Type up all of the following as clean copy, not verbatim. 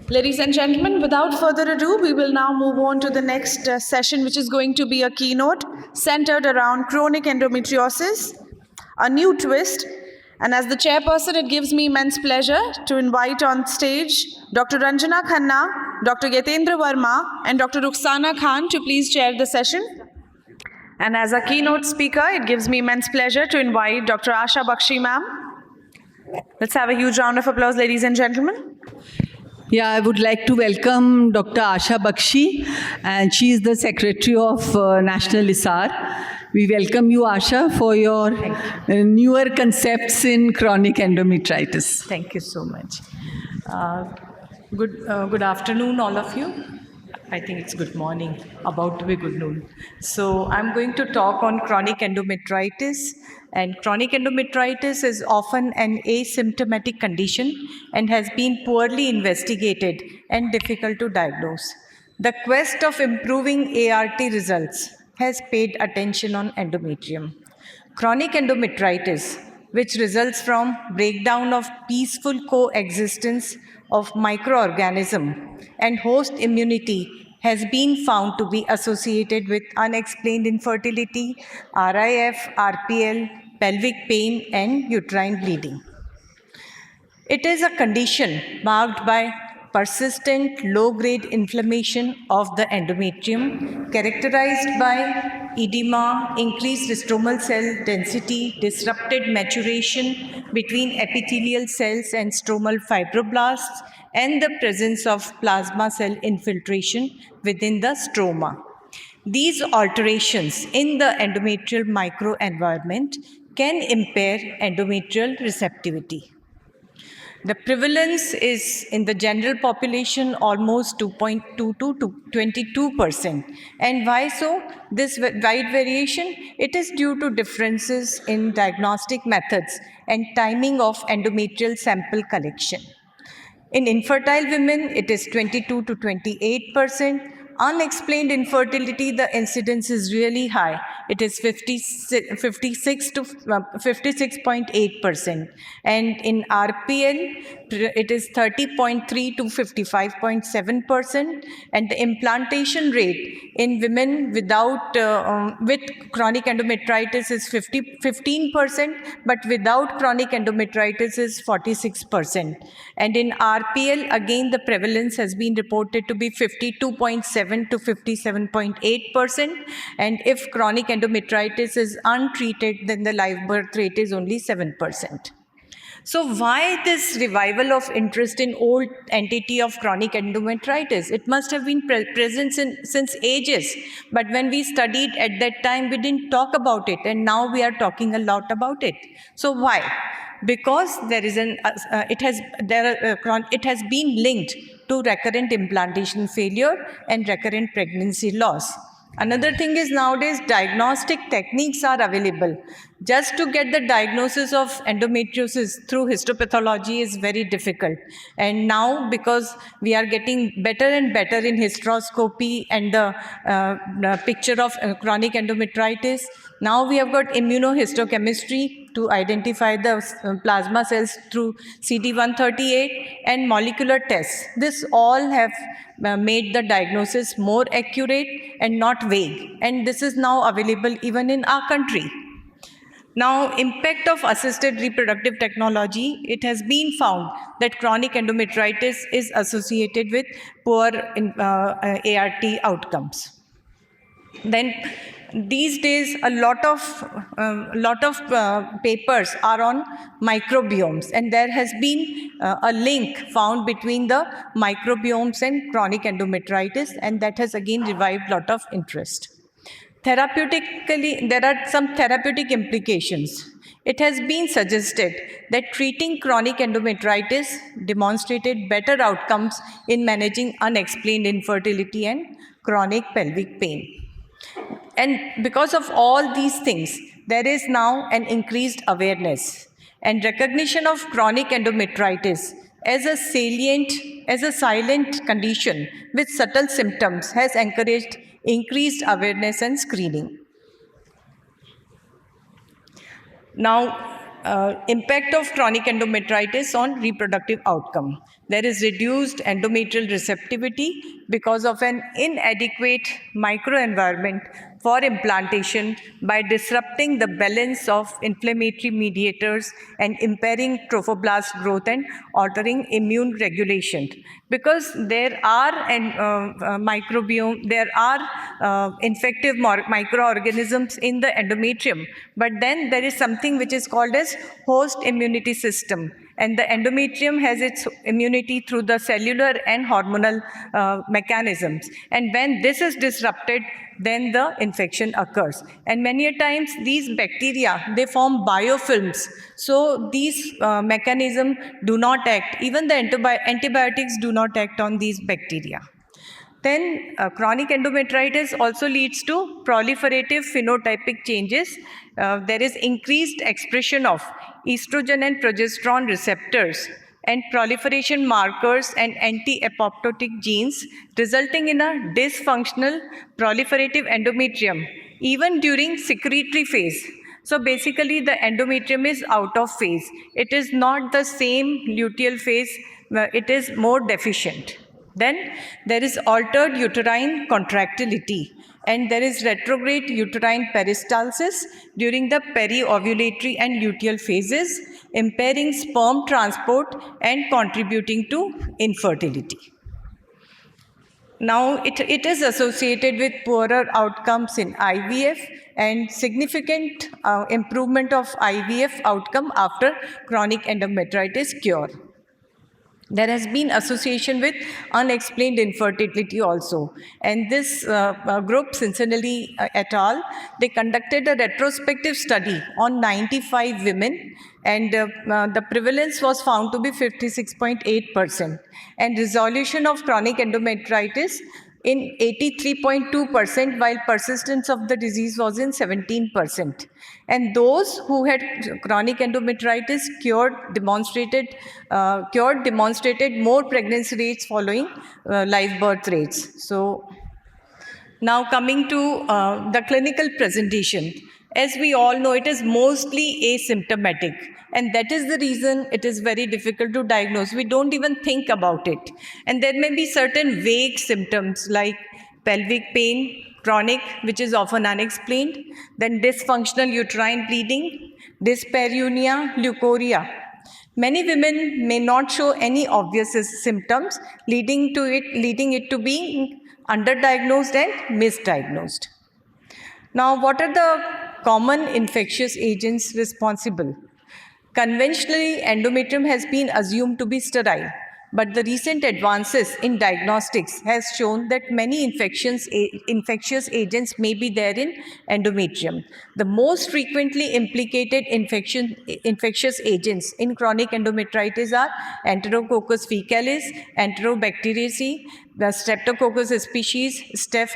Ladies and gentlemen, without further ado, we will now move on to the next session, which is going to be a keynote centered around chronic endometriosis, a new twist. And as the chairperson, it gives me immense pleasure to invite on stage Dr. Ranjana Khanna, Dr. Yatendra Verma, and Dr. Rukhsana Khan to please chair the session. And as a keynote speaker, it gives me immense pleasure to invite Dr. Asha Bakshi ma'am. Let's have a huge round of applause, ladies and gentlemen. Yeah, I would like to welcome Dr. Asha Bakshi, and she is the Secretary of National ISAR. We welcome you, Asha, for your newer concepts in chronic endometritis. Thank you so much. Good afternoon, all of you. I think it's good morning, about to be good noon. So I'm going to talk on chronic endometritis. And chronic endometritis is often an asymptomatic condition and has been poorly investigated and difficult to diagnose. The quest of improving ART results has paid attention on endometrium. Chronic endometritis, which results from breakdown of peaceful coexistence of microorganism and host immunity, has been found to be associated with unexplained infertility, RIF, RPL, pelvic pain, and uterine bleeding. It is a condition marked by persistent low-grade inflammation of the endometrium, characterized by edema, increased stromal cell density, disrupted maturation between epithelial cells and stromal fibroblasts, and the presence of plasma cell infiltration within the stroma. These alterations in the endometrial microenvironment can impair endometrial receptivity. The prevalence is in the general population almost 2.2 to 22%. And why so? This wide variation, it is due to differences in diagnostic methods and timing of endometrial sample collection. In infertile women, it is 22 to 28%. Unexplained infertility, the incidence is really high. It is 56 to 56.8%. And in RPL, it is 30.3 to 55.7%. And the implantation rate in women without with chronic endometritis is 15%, but without chronic endometritis is 46%. And in RPL, again, the prevalence has been reported to be 52.7 to 57.8%. And if chronic endometritis is untreated, then the live birth rate is only 7%. So why this revival of interest in old entity of chronic endometritis? It must have been present since ages. But when we studied at that time, we didn't talk about it. And now we are talking a lot about it. So why? Because there is it has been linked to recurrent implantation failure and recurrent pregnancy loss. Another thing is nowadays diagnostic techniques are available. Just to get the diagnosis of endometriosis through histopathology is very difficult. And now because we are getting better and better in hysteroscopy and the picture of chronic endometritis, now we have got immunohistochemistry to identify the plasma cells through CD138 and molecular tests. This all have made the diagnosis more accurate and not vague. And this is now available even in our country. Now, impact of assisted reproductive technology, it has been found that chronic endometritis is associated with poor ART outcomes. Then these days, a lot of papers are on microbiomes, and there has been a link found between the microbiomes and chronic endometritis, and that has again revived a lot of interest. Therapeutically, there are some therapeutic implications. It has been suggested that treating chronic endometritis demonstrated better outcomes in managing unexplained infertility and chronic pelvic pain. And because of all these things, there is now an increased awareness and recognition of chronic endometritis as a silent condition with subtle symptoms has encouraged increased awareness and screening. Now, impact of chronic endometritis on reproductive outcome. There is reduced endometrial receptivity because of an inadequate microenvironment for implantation by disrupting the balance of inflammatory mediators and impairing trophoblast growth and altering immune regulation. Because there are there are infective microorganisms in the endometrium, but then there is something which is called as host immunity system, and the endometrium has its immunity through the cellular and hormonal mechanisms, and when this is disrupted, then the infection occurs. And many a times these bacteria, they form biofilms, so these mechanisms do not act, even the antibiotics do not act on these bacteria. Then chronic endometritis also leads to proliferative phenotypic changes. There is increased expression of estrogen and progesterone receptors and proliferation markers and anti-apoptotic genes, resulting in a dysfunctional proliferative endometrium, even during secretory phase. So basically, the endometrium is out of phase. It is not the same luteal phase, it is more deficient. Then there is altered uterine contractility, and there is retrograde uterine peristalsis during the peri-ovulatory and luteal phases, impairing sperm transport and contributing to infertility. Now, it is associated with poorer outcomes in IVF and significant improvement of IVF outcome after chronic endometritis cure. There has been association with unexplained infertility also. And this group, Cincinnati et al., they conducted a retrospective study on 95 women, and the prevalence was found to be 56.8%. And resolution of chronic endometritis in 83.2%, while persistence of the disease was in 17%. And those who had chronic endometritis cured demonstrated more pregnancy rates following live birth rates. So now coming to the clinical presentation. As we all know, it is mostly asymptomatic, and that is the reason it is very difficult to diagnose. We don't even think about it. And there may be certain vague symptoms like pelvic pain, chronic, which is often unexplained, then dysfunctional uterine bleeding, dyspareunia, leukorrhea. Many women may not show any obvious symptoms, leading it to being underdiagnosed and misdiagnosed. Now, what are the common infectious agents responsible? Conventionally, endometrium has been assumed to be sterile, but the recent advances in diagnostics has shown that many infectious agents may be there in endometrium. The most frequently implicated infectious agents in chronic endometritis are Enterococcus faecalis, Enterobacteriaceae, the Streptococcus species, Staph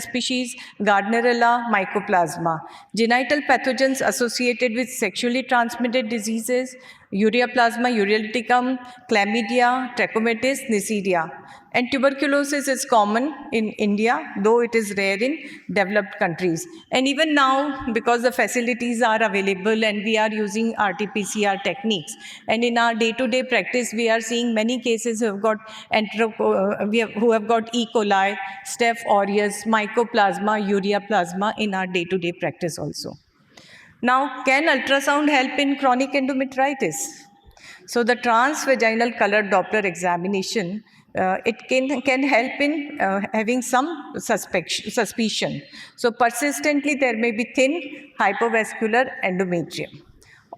species, Gardnerella, Mycoplasma. Genital pathogens associated with sexually transmitted diseases, Ureaplasma urealyticum, Chlamydia, Trachomatis, Neisseria. And tuberculosis is common in India, though it is rare in developed countries. And even now, because the facilities are available and we are using RT-PCR techniques, and in our day-to-day practice, we are seeing many cases who have got E. coli, Staph aureus, Mycoplasma, Ureaplasma in our day-to-day practice also. Now, can ultrasound help in chronic endometritis? So the transvaginal color Doppler examination, it can help in having some suspicion. So persistently, there may be thin hypovascular endometrium.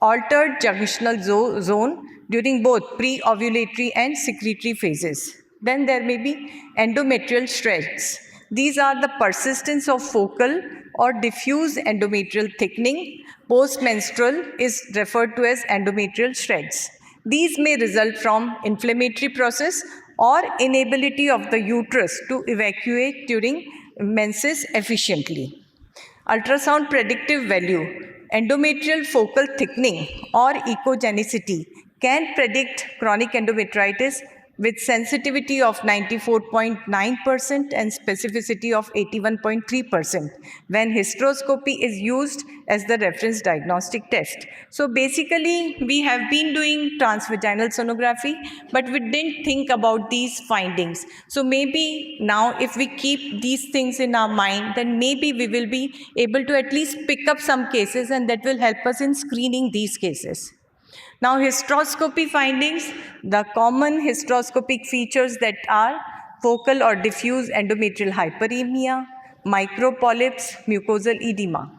Altered junctional zone during both pre-ovulatory and secretory phases. Then there may be endometrial shreds. These are the persistence of focal or diffuse endometrial thickening. Postmenstrual is referred to as endometrial shreds. These may result from inflammatory process or inability of the uterus to evacuate during menses efficiently. Ultrasound predictive value. Endometrial focal thickening or echogenicity can predict chronic endometritis with sensitivity of 94.9% and specificity of 81.3% when hysteroscopy is used as the reference diagnostic test. So basically, we have been doing transvaginal sonography, but we didn't think about these findings. So maybe now if we keep these things in our mind, then maybe we will be able to at least pick up some cases, and that will help us in screening these cases. Now, hysteroscopy findings, the common hysteroscopic features that are focal or diffuse endometrial hyperemia, micropolyps, mucosal edema.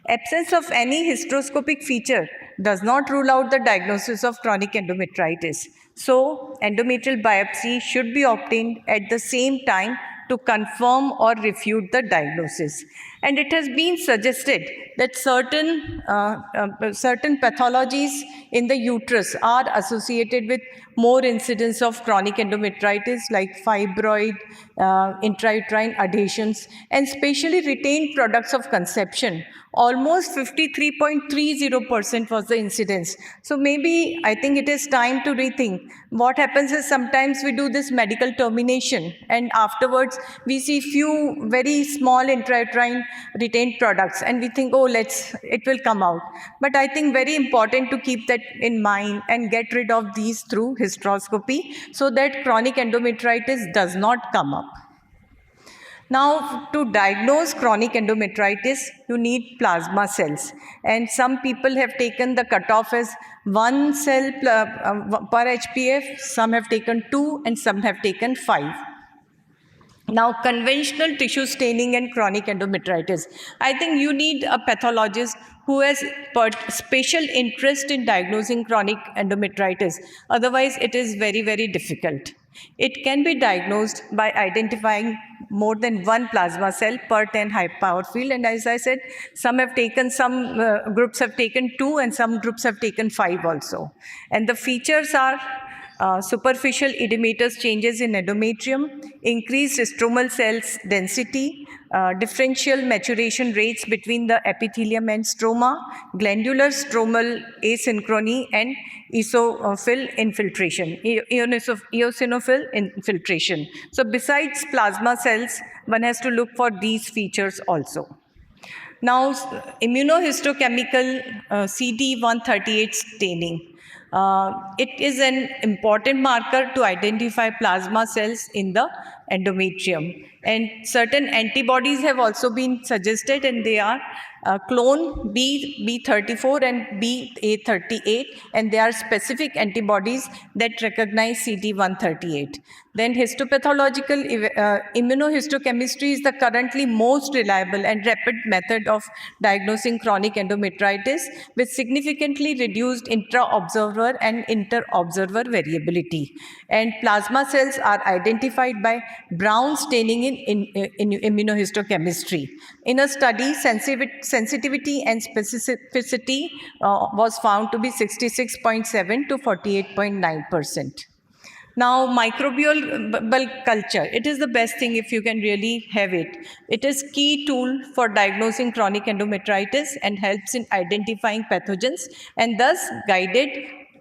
Absence of any hysteroscopic feature does not rule out the diagnosis of chronic endometritis. So, endometrial biopsy should be obtained at the same time to confirm or refute the diagnosis. And it has been suggested that certain pathologies in the uterus are associated with more incidence of chronic endometritis like fibroid, intrauterine adhesions, and spatially retained products of conception. Almost 53.30% was the incidence. So maybe I think it is time to rethink. What happens is sometimes we do this medical termination, and afterwards we see few very small intrauterine retained products, and we think, oh, it will come out. But I think very important to keep that in mind and get rid of these through hysteroscopy so that chronic endometritis does not come up. Now, to diagnose chronic endometritis, you need plasma cells. And some people have taken the cutoff as 1 cell per HPF, some have taken 2, and some have taken 5. Now, conventional tissue staining and chronic endometritis. I think you need a pathologist who has special interest in diagnosing chronic endometritis. Otherwise, it is very, very difficult. It can be diagnosed by identifying more than 1 plasma cell per 10 high power field. And as I said, some groups have taken 2 and some groups have taken 5 also. And the features are superficial edematous changes in endometrium, increased stromal cells density, differential maturation rates between the epithelium and stroma, glandular stromal asynchrony, and eosinophil infiltration. So besides plasma cells, one has to look for these features also. Now, immunohistochemical CD138 staining. It is an important marker to identify plasma cells in the endometrium. And certain antibodies have also been suggested, and they are clone B34 and BA38, and they are specific antibodies that recognize CD138. Then histopathological immunohistochemistry is the currently most reliable and rapid method of diagnosing chronic endometritis with significantly reduced intra-observer and inter-observer variability. And plasma cells are identified by Brown staining in immunohistochemistry. In a study, sensitivity and specificity was found to be 66.7 to 48.9%. Now, microbial culture, it is the best thing if you can really have it. It is key tool for diagnosing chronic endometritis and helps in identifying pathogens and thus guided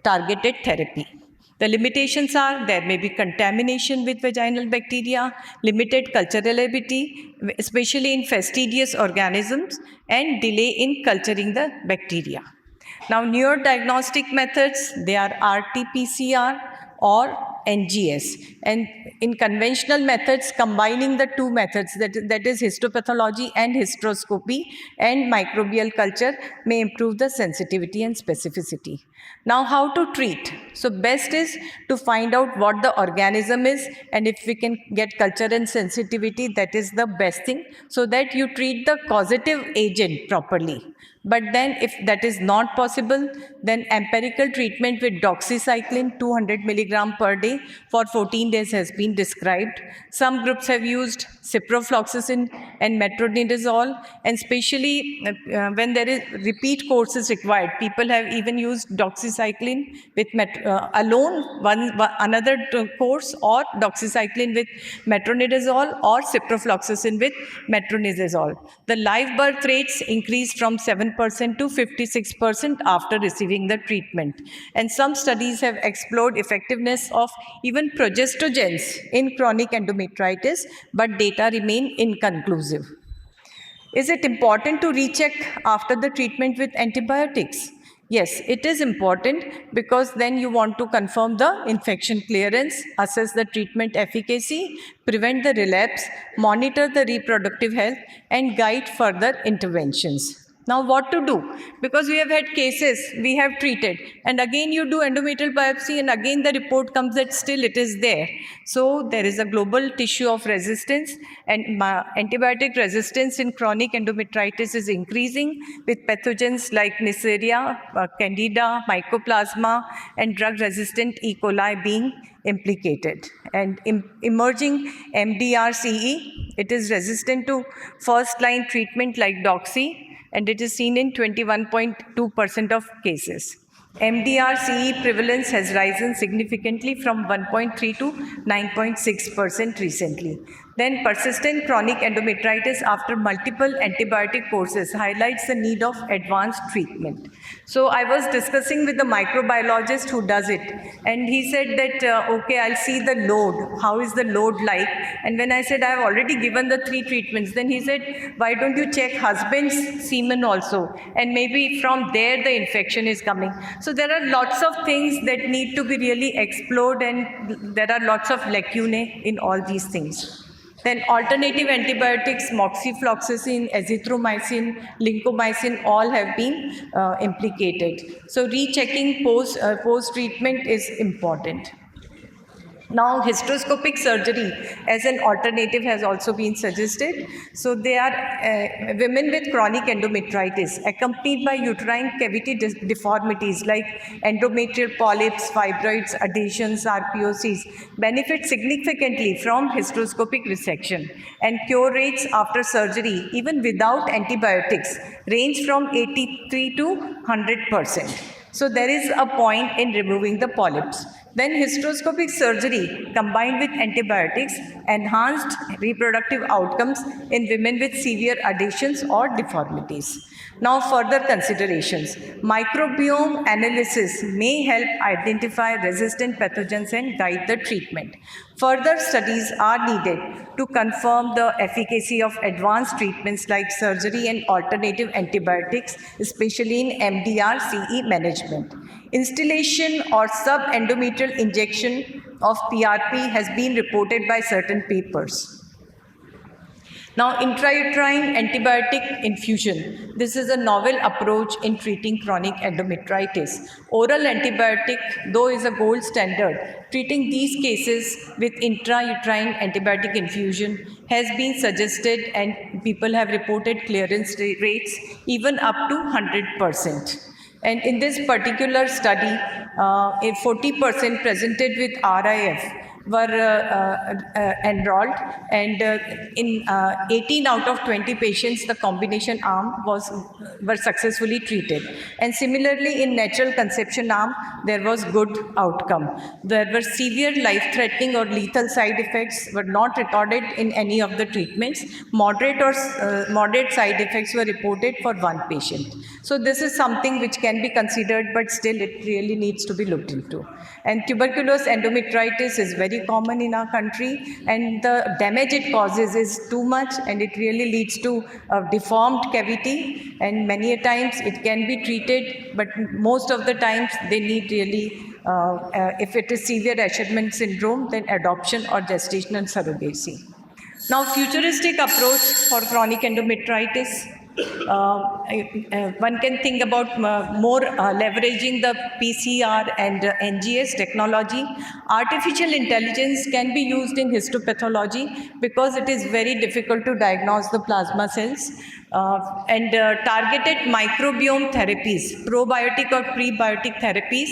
targeted therapy. The limitations are there may be contamination with vaginal bacteria, limited culture reliability, especially in fastidious organisms, and delay in culturing the bacteria. Now, newer diagnostic methods, they are RT-PCR or NGS. And in conventional methods, combining the two methods, that is histopathology and hysteroscopy and microbial culture, may improve the sensitivity and specificity. Now, how to treat? So, best is to find out what the organism is, and if we can get culture and sensitivity, that is the best thing, so that you treat the causative agent properly. But then if that is not possible, then empirical treatment with doxycycline 200 milligram per day for 14 days has been described. Some groups have used ciprofloxacin and metronidazole, and especially when there is repeat courses required, people have even used doxycycline with alone, another course, or doxycycline with metronidazole or ciprofloxacin with metronidazole. The live birth rates increased from 7% to 56% after receiving the treatment. And some studies have explored effectiveness of even progestogens in chronic endometritis, but data remain inconclusive. Is it important to recheck after the treatment with antibiotics? Yes, it is important because then you want to confirm the infection clearance, assess the treatment efficacy, prevent the relapse, monitor the reproductive health, and guide further interventions. Now, what to do? Because we have had cases, we have treated, and again you do endometrial biopsy, and again the report comes that still it is there. So, there is a global tissue of resistance, and antibiotic resistance in chronic endometritis is increasing with pathogens like Neisseria, Candida, Mycoplasma, and drug-resistant E. coli being implicated. And emerging MDR-CE, it is resistant to first-line treatment like Doxy, and it is seen in 21.2% of cases. MDR-CE prevalence has risen significantly from 1.3 to 9.6% recently. Then persistent chronic endometritis after multiple antibiotic courses highlights the need of advanced treatment. So I was discussing with the microbiologist who does it, and he said that, okay, I'll see the load. How is the load like? And when I said, I've already given the 3 treatments, then he said, why don't you check husband's semen also? And maybe from there the infection is coming. So there are lots of things that need to be really explored, and there are lots of lacunae in all these things. Then alternative antibiotics, moxifloxacin, azithromycin, lincomycin, all have been implicated. So rechecking post-treatment is important. Now, hysteroscopic surgery as an alternative has also been suggested. So, they are women with chronic endometritis accompanied by uterine cavity deformities like endometrial polyps, fibroids, adhesions, RPOCs benefit significantly from hysteroscopic resection, and cure rates after surgery, even without antibiotics, range from 83 to 100%. So, there is a point in removing the polyps. Then hysteroscopic surgery combined with antibiotics enhanced reproductive outcomes in women with severe adhesions or deformities. Now, further considerations. Microbiome analysis may help identify resistant pathogens and guide the treatment. Further studies are needed to confirm the efficacy of advanced treatments like surgery and alternative antibiotics, especially in MDR-CE management. Installation or subendometrial injection of PRP has been reported by certain papers. Now, intrauterine antibiotic infusion. This is a novel approach in treating chronic endometritis. Oral antibiotic, though, is a gold standard. Treating these cases with intrauterine antibiotic infusion has been suggested, and people have reported clearance rates even up to 100%. And in this particular study, 40% presented with RIF were enrolled, and in 18 out of 20 patients, the combination arm were successfully treated. And similarly, in natural conception arm, there was good outcome. There were severe life-threatening or lethal side effects were not recorded in any of the treatments. Moderate or moderate side effects were reported for one patient. So this is something which can be considered, but still it really needs to be looked into. And tuberculous endometritis is very common in our country, and the damage it causes is too much, and it really leads to a deformed cavity, and many a times it can be treated, but most of the times they need really, if it is severe Asherman syndrome, then adoption or gestational surrogacy. Now, futuristic approach for chronic endometritis. One can think about more leveraging the PCR and NGS technology. Artificial intelligence can be used in histopathology because it is very difficult to diagnose the plasma cells. And targeted microbiome therapies, probiotic or prebiotic therapies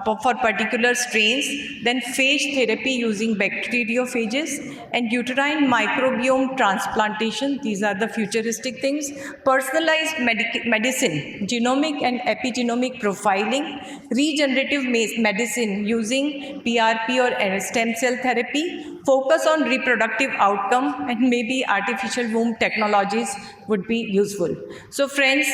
for particular strains, then phage therapy using bacteriophages, and uterine microbiome transplantation. These are the futuristic things. Personalized medicine, genomic and epigenomic profiling, regenerative medicine using PRP or stem cell therapy, Focus on reproductive outcome and maybe artificial womb technologies would be useful. So friends,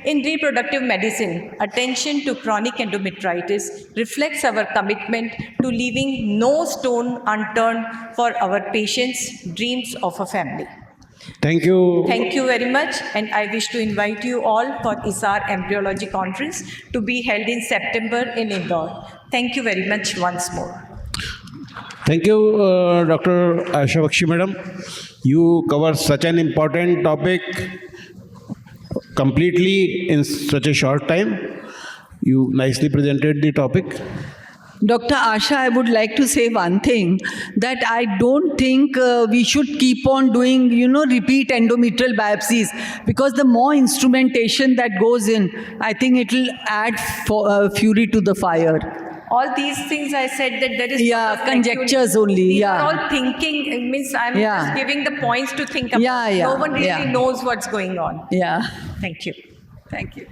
in reproductive medicine, attention to chronic endometritis reflects our commitment to leaving no stone unturned for our patients' dreams of a family. Thank you. Thank you very much, and I wish to invite you all for ISAR Embryology Conference to be held in September in Indore. Thank you very much once more. Thank you, Dr. Asha Bakshi Madam. You cover such an important topic completely in such a short time. You nicely presented the topic. Dr. Asha, I would like to say one thing, that I don't think we should keep on doing, repeat endometrial biopsies, because the more instrumentation that goes in, I think it will add fury to the fire. All these things I said that there is Yeah, no conjectures only, These yeah. are all thinking. It means I'm Yeah. just giving the points to think about. Yeah, yeah, No one really yeah. knows what's going on. Yeah. Thank you. Thank you.